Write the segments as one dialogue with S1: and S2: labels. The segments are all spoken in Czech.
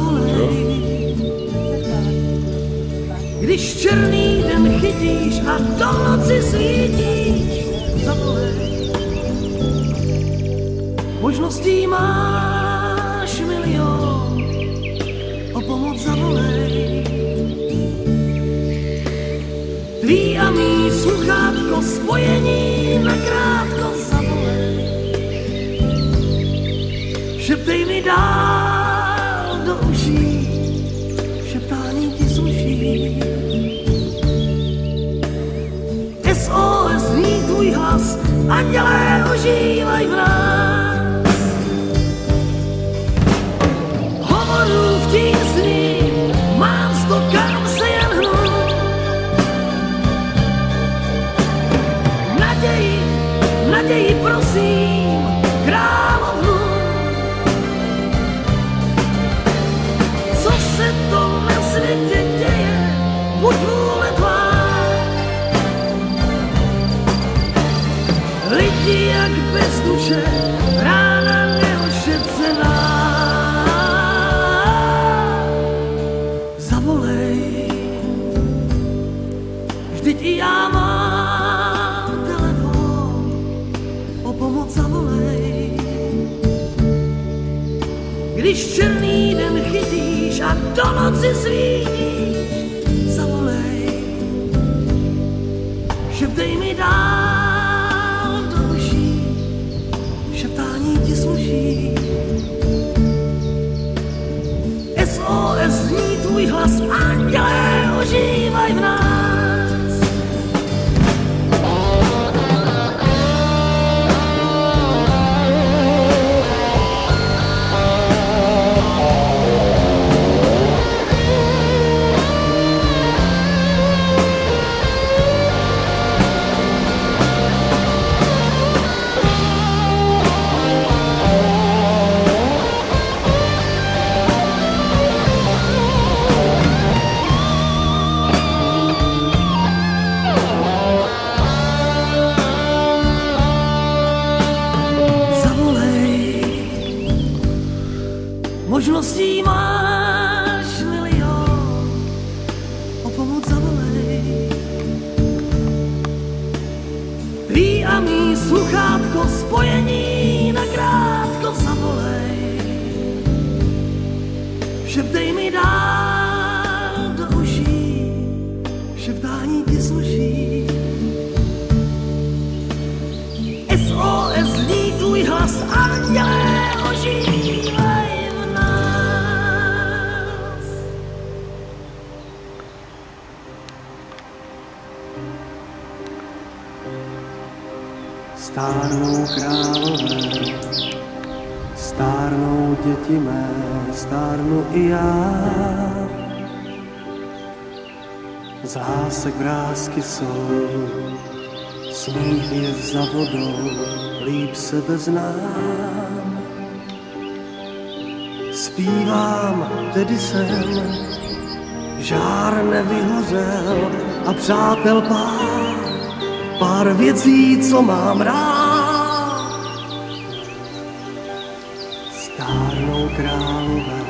S1: zavolej. Když černý den chytíš a do noci svítíš, zavolej. Možností máš milion, o pomoc zavolej. Tvý a mý sluchátko spojení nakrátko zavolej. Šeptej mi dál do uší, šeptání ti sluší. SOS zní tvůj hlas, andělé ožívaj v nás. Hovoru v tísni, mám sto, kam se jen hnout. Naději prosím, královnu. Co se to na světě děje, buď vůle tvá. Lidi jak bez duše, rána neošetřená. Zavolej, vždyť i já mám telefon, o pomoc zavolej. Když černý den chytíš a do noci svítíš, zavolej. Šeptej mi dál do uší, šeptání ti sluší. SOS zní tvůj hlas, andělé ožívaj v nás. Možností máš milion, o pomoc zavolej. Tvý a mý sluchátko spojení nakrátko zavolej. Šeptej mi dál do uší, šeptání ti sluší. SOS zní tvůj hlas, andělé ožívaj.
S2: Stárnou králové, stárnou děti mé, stárnu i já. Z lásek vrásky jsou, smích je za vodou, líp sebe znám. Zpívám, tedy jsem, žár nevyhořel a přátel pár věcí, co mám rád. Stárnou králové,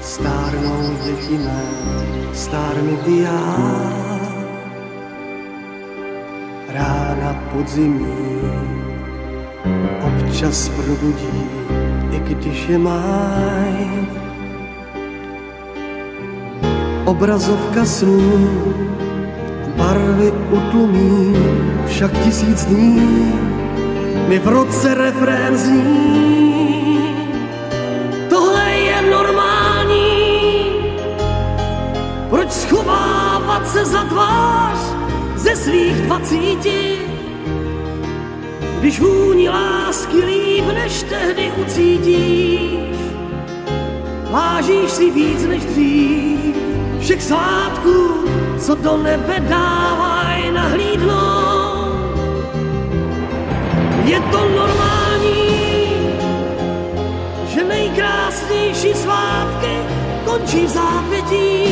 S2: stárnou děti mé, stárnu i já. Rána podzimní občas probudí, i když je máj. Obrazovka snů barvy utlumí, však 1000 dní mi v roce refrén zní. Tohle je normální, proč schovávat se za tvář ze svých 20, když vůni lásky líp než tehdy ucítíš. Vážíš si víc než dřív všech svátků, co do nebe dávaj nahlídnout. Je to normální, že nejkrásnější svátky končí v zápětí.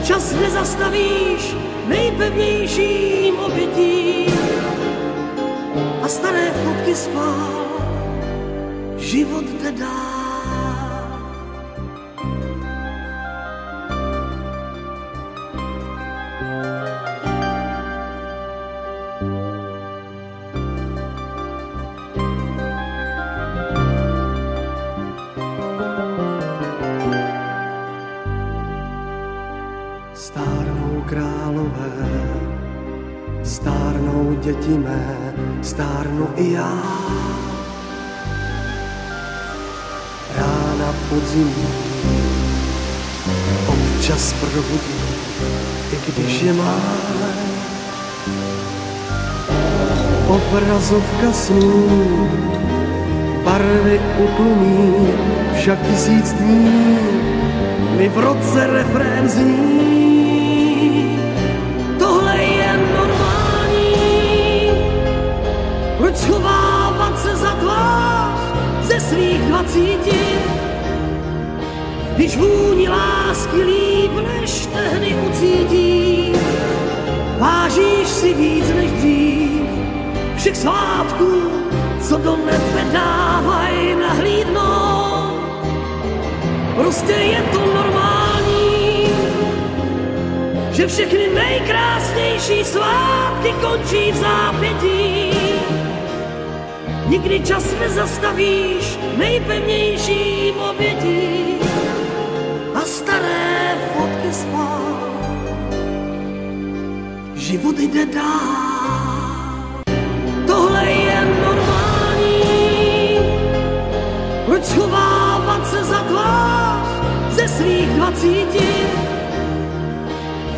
S2: Čas nezastavíš nejpevnějším obětím. A staré fotky spál, život jde dál. děti mé, stárnu i já. Rána podzimí občas probudí, i když je má. Obrazovka snů, barvy utlumí, však 1000 dní mi v roce refrén zní. Tohle je normální, proč schovávat se za tvář ze svých 20, když vůni lásky líp než tehdy ucítí. Vážíš si víc než dřív všech svátků, co do nebe dávaj nahlídnout. Prostě je to normální, že všechny nejkrásnější svátky končí v zápětí. Nikdy čas nezastavíš nejpevnějším obětí a staré fotky spát. Život jde dál. Tohle je normální, proč schovávat se za tvář ze svých 20,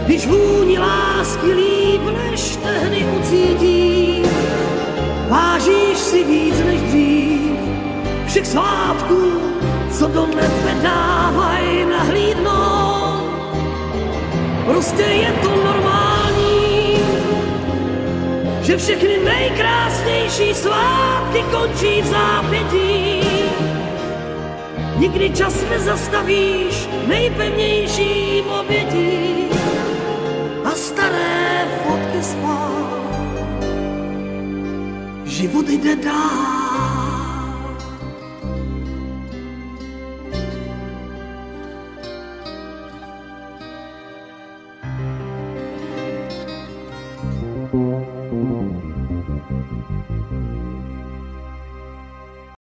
S2: když vůni lásky líp než tehdy ucítí. Vážíš si víc než dřív všech svátků, co do nebe dávaj nahlídnout. Prostě je to normální, že všechny nejkrásnější svátky končí v zápětí. Nikdy čas nezastavíš nejpevnějším obětí a staré fotky spát. Život jde dál.